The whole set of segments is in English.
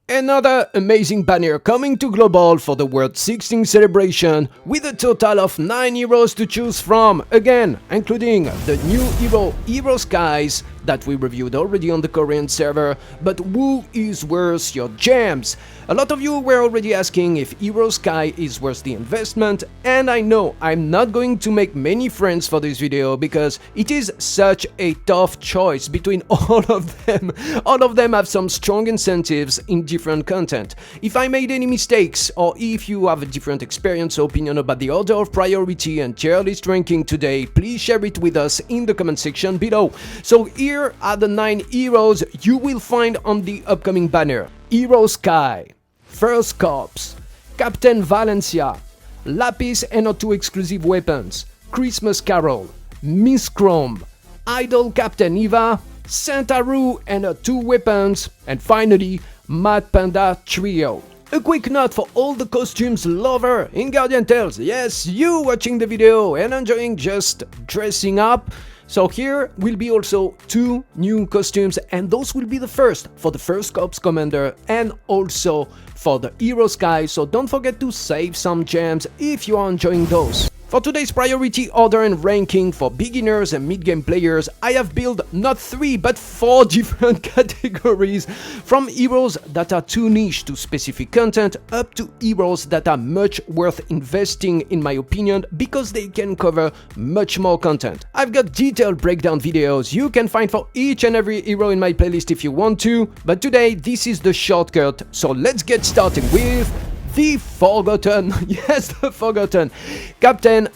Another amazing banner coming to Global for the World 16 celebration with a total of 9 heroes to choose from, again including the new hero H.E.R.O.S that we reviewed already on the Korean server, but who is worth your gems? A lot of you were already asking if H.E.R.O.S is worth the investment, and I know I'm not going to make many friends for this video because it is such a tough choice between all of them. All of them have some strong incentives in different content. If I made any mistakes, or if you have a different experience or opinion about the order of priority and tier list ranking today, please share it with us in the comment section below. So here are the 9 heroes you will find on the upcoming banner. H.E.R.O.S, First Corps, Captain Valencia, Lapis NO2 exclusive weapons, Christmas Carol, Miss Chrom, Idol Captain Eva, H.E.R.O and 2 weapons, and finally Mad Panda Trio. A quick note for all the costumes lover in Guardian Tales. Yes, you watching the video and enjoying just dressing up. So here will be also 2 new costumes, and those will be the first for the First Corps Commander and also for the H.E.R.O.S, so don't forget to save some gems if you are enjoying those. For today's priority order and ranking for beginners and mid-game players, I have built not 3 but 4 different categories, from heroes that are too niche to specific content up to heroes that are much worth investing in my opinion because they can cover much more content. I've got detailed breakdown videos you can find for each and every hero in my playlist if you want to, but today this is the shortcut, so let's get started with the Forgotten, yes, the Forgotten. Captain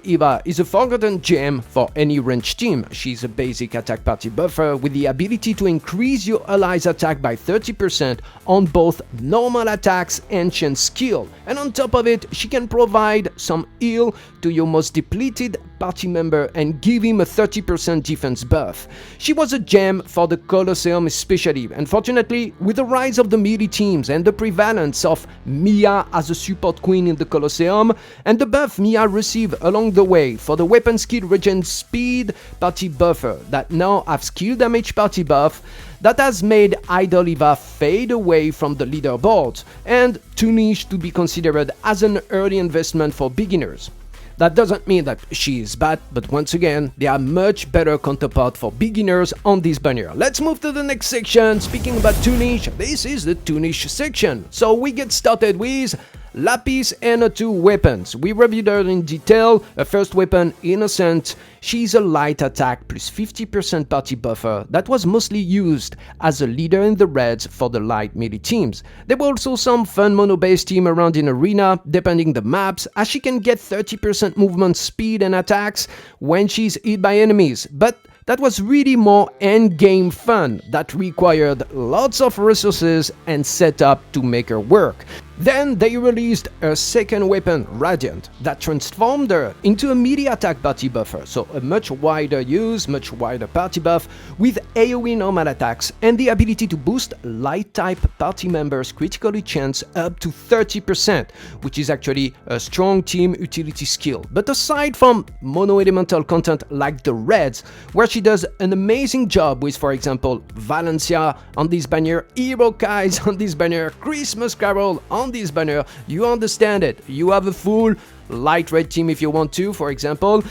Eva is a Forgotten gem for any ranged team. She's a basic attack party buffer with the ability to increase your allies' attack by 30% on both normal attacks and chance skill. And on top of it, she can provide some heal to your most depleted party member and give him a 30% defense buff. She was a gem for the Colosseum especially. Unfortunately, with the rise of the melee teams and the prevalence of Mia as a support queen in the Colosseum, and the buff Mia received along the way for the weapon skill regen speed party buffer that now have skill damage party buff, that has made Idol Eva fade away from the leaderboard and too niche to be considered as an early investment for beginners. That doesn't mean that she is bad, but once again, there are much better counterparts for beginners on this banner. Let's move to the next section. Speaking about too niche, this is the too niche section. So we get started with Lapis and 2 weapons. We reviewed her in detail. Her first weapon, Innocent. She's a light attack plus 50% party buffer that was mostly used as a leader in the reds for the light melee teams. There were also some fun mono-based team around in arena, depending the maps, as she can get 30% movement speed and attacks when she's hit by enemies, but that was really more end-game fun that required lots of resources and setup to make her work. Then they released her second weapon, Radiant, that transformed her into a melee attack party buffer, so a much wider use, much wider party buff with AoE normal attacks and the ability to boost light type party members' critical hit chance up to 30%, which is actually a strong team utility skill. But aside from mono-elemental content like the Reds, where she does an amazing job with, for example, Valencia on this banner, H.E.R.O.S on this banner, Christmas Carol on this banner, you understand it. You have a full light red team if you want to, for example.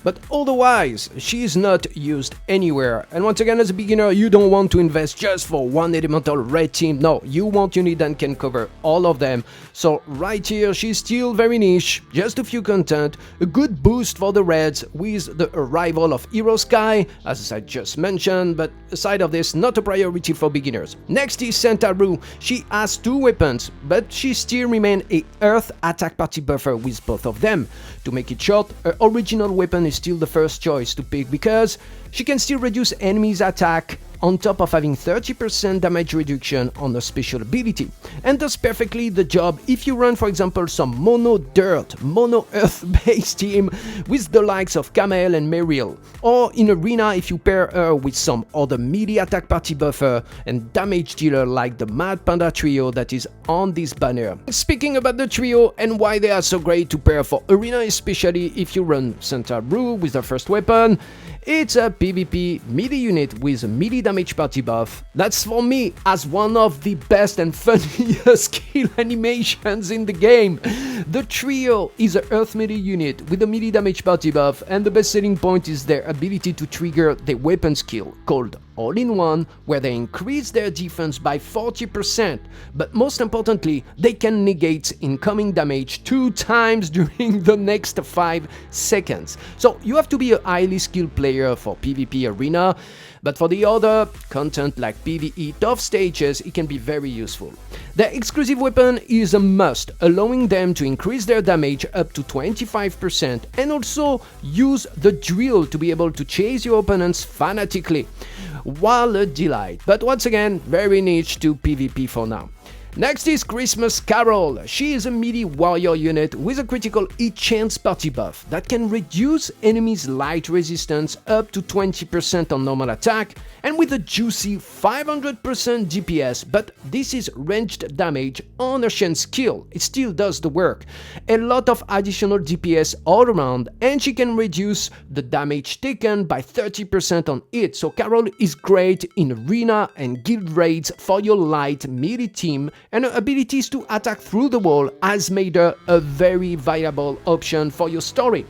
But otherwise, she is not used anywhere. And once again, as a beginner, you don't want to invest just for one elemental red team. No, you want unit that can cover all of them. So right here, she's still very niche, just a few content, a good boost for the reds with the arrival of H.E.R.O.S, as I just mentioned, but aside of this, not a priority for beginners. Next is H.E.R.O. She has 2 weapons, but she still remains a earth attack party buffer with both of them. To make it short, her original weapon is still the first choice to pick because she can still reduce enemies' attack on top of having 30% damage reduction on a special ability, and does perfectly the job if you run, for example, some mono-dirt, mono-earth based team with the likes of Camel and Meryl, or in arena if you pair her with some other melee attack party buffer and damage dealer like the Mad Panda Trio that is on this banner. Speaking about the trio and why they are so great to pair for arena, especially if you run H.E.R.O. with her first weapon, It's a PvP melee unit with a melee damage party buff. That's for me as one of the best and funniest skill animations in the game. The trio is a earth melee unit with a melee damage party buff, and the best selling point is their ability to trigger their weapon skill called All-in-One, where they increase their defense by 40%, but most importantly, they can negate incoming damage 2 times during the next 5 seconds. So you have to be a highly skilled player for PvP arena, but for the other content like PvE tough stages, it can be very useful. Their exclusive weapon is a must, allowing them to increase their damage up to 25% and also use the drill to be able to chase your opponents fanatically. While a delight, but once again, very niche to PvP for now. Next is Christmas Carol. She is a melee warrior unit with a critical hit chance party buff that can reduce enemies' light resistance up to 20% on normal attack, and with a juicy 500% DPS, but this is ranged damage on her chance skill. It still does the work. A lot of additional DPS all around, and she can reduce the damage taken by 30% on it. So Carol is great in arena and guild raids for your light melee team, and her abilities to attack through the wall has made her a very viable option for your story.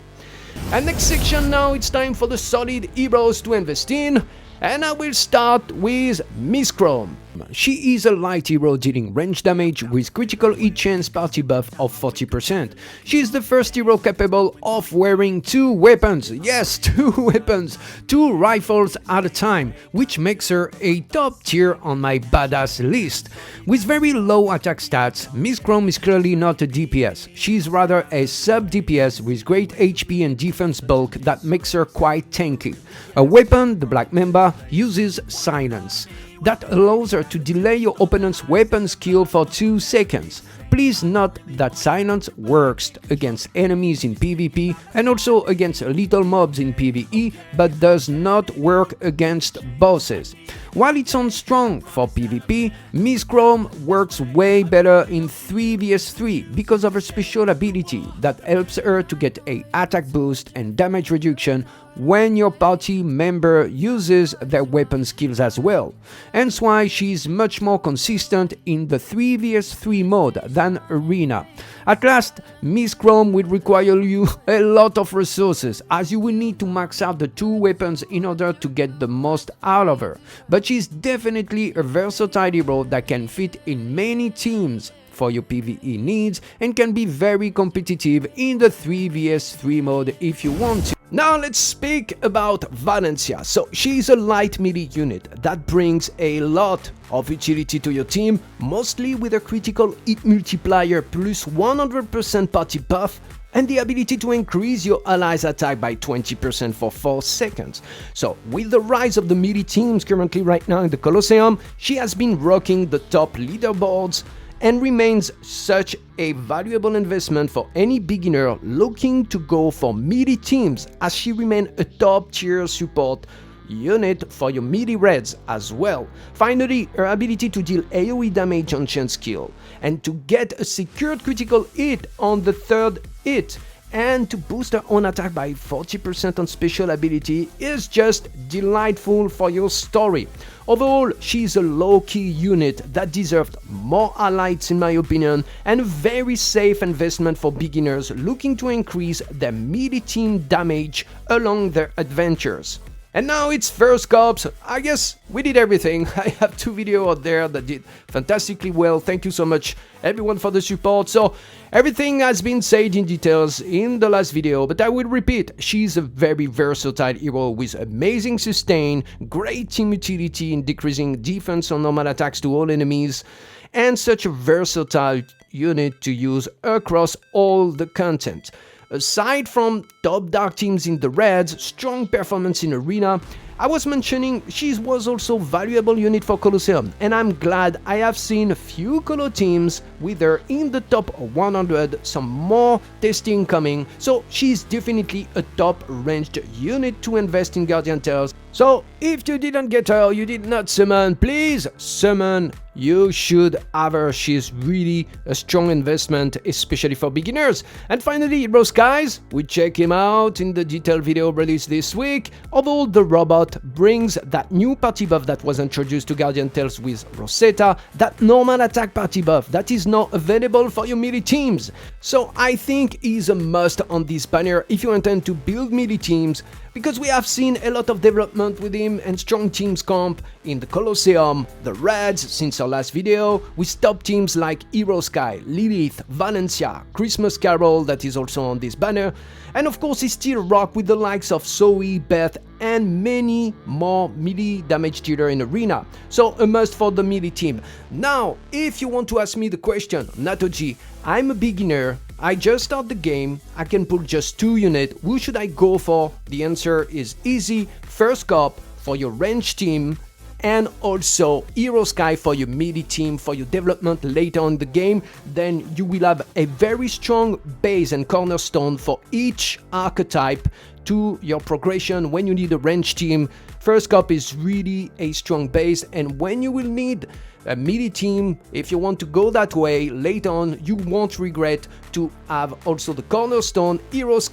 And next section now, it's time for the solid heroes to invest in, and I will start with Miss Chrom. She is a light hero dealing range damage with critical hit chance party buff of 40%. She is the first hero capable of wearing 2 weapons, yes, 2 weapons, 2 rifles at a time, which makes her a top tier on my badass list. With very low attack stats, Miss Chrom is clearly not a DPS. She is rather a sub-DPS with great HP and defense bulk that makes her quite tanky. Her weapon, the Black Mamba, uses silence. That allows her to delay your opponent's weapon skill for 2 seconds. Please note that silence works against enemies in PvP and also against little mobs in PvE, but does not work against bosses. While it sounds strong for PvP, Miss Chrom works way better in 3vs3 because of her special ability that helps her to get a attack boost and damage reduction when your party member uses their weapon skills as well. Hence why she is much more consistent in the 3vs3 mode than arena. At last, Miss Chrom will require you a lot of resources, as you will need to max out the 2 weapons in order to get the most out of her. But she's definitely a versatile hero that can fit in many teams for your PvE needs and can be very competitive in the 3vs3 mode if you want to. Now let's speak about Valencia. So she's a light melee unit that brings a lot of utility to your team, mostly with a critical hit multiplier plus 100% party buff and the ability to increase your allies' attack by 20% for 4 seconds. So with the rise of the melee teams currently right now in the Colosseum, she has been rocking the top leaderboards and remains such a valuable investment for any beginner looking to go for melee teams, as she remains a top tier support unit for your melee raids as well. Finally, her ability to deal AoE damage on chance skill and to get a secured critical hit on the 3rd hit and to boost her own attack by 40% on special ability is just delightful for your story. Overall, she's a low-key unit that deserved more highlights in my opinion, and a very safe investment for beginners looking to increase their melee team damage along their adventures. And now it's First Corps. I guess we did everything. I have 2 videos out there that did fantastically well. Thank you so much everyone for the support. So everything has been said in details in the last video, but I will repeat, she's a very versatile hero with amazing sustain, great team utility in decreasing defense on normal attacks to all enemies, and such a versatile unit to use across all the content. Aside from top dark teams in the raids, strong performance in arena, I was mentioning she was also valuable unit for Colosseum, and I'm glad I have seen a few Colo teams with her in the top 100, some more testing coming, so she's definitely a top ranged unit to invest in Guardian Tales. So if you didn't get her, you did not summon, please summon you should have her. She's really a strong investment, especially for beginners. And finally, H.E.R.O.S, guys, we check him out in the detailed video released this week. Although the robot brings that new party buff that was introduced to Guardian Tales with Rosetta, that normal attack party buff that is now available for your melee teams. So I think he's a must on this banner if you intend to build melee teams, because we have seen a lot of development with him and strong teams comp in the Colosseum, the Reds since our last video, with top teams like H.E.R.O.S, Lilith, Valencia, Christmas Carol that is also on this banner, and of course he still rock with the likes of Zoe, Beth, and many more melee damage dealer in Arena, so a must for the melee team. Now, if you want to ask me the question, NATOJI, I'm a beginner, I just start the game, I can pull just 2 units, who should I go for? The answer is easy, first cop for your range team, and also H.E.R.O.S for your melee team for your development later on in the game. Then you will have a very strong base and cornerstone for each archetype to your progression when you need a range team. First cop is really a strong base, and when you will need a melee team, if you want to go that way later on, you won't regret to have also the cornerstone H.E.R.O.S.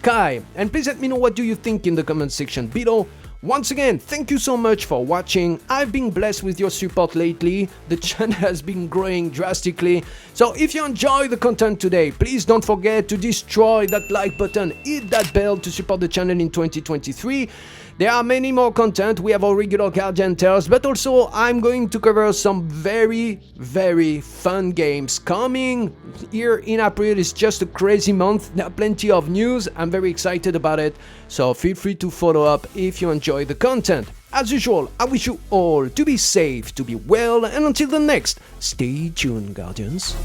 And please let me know what do you think in the comment section below. Once again, thank you so much for watching. I've been blessed with your support lately. The channel has been growing drastically. So if you enjoy the content today, please don't forget to destroy that like button, hit that bell to support the channel in 2023. There are many more content. We have our regular Guardian Tales, but also I'm going to cover some very fun games coming here in April. It's just a crazy month. There are plenty of news. I'm very excited about it. So feel free to follow up if you enjoy the content. As usual, I wish you all to be safe, to be well, and until the next, stay tuned, Guardians.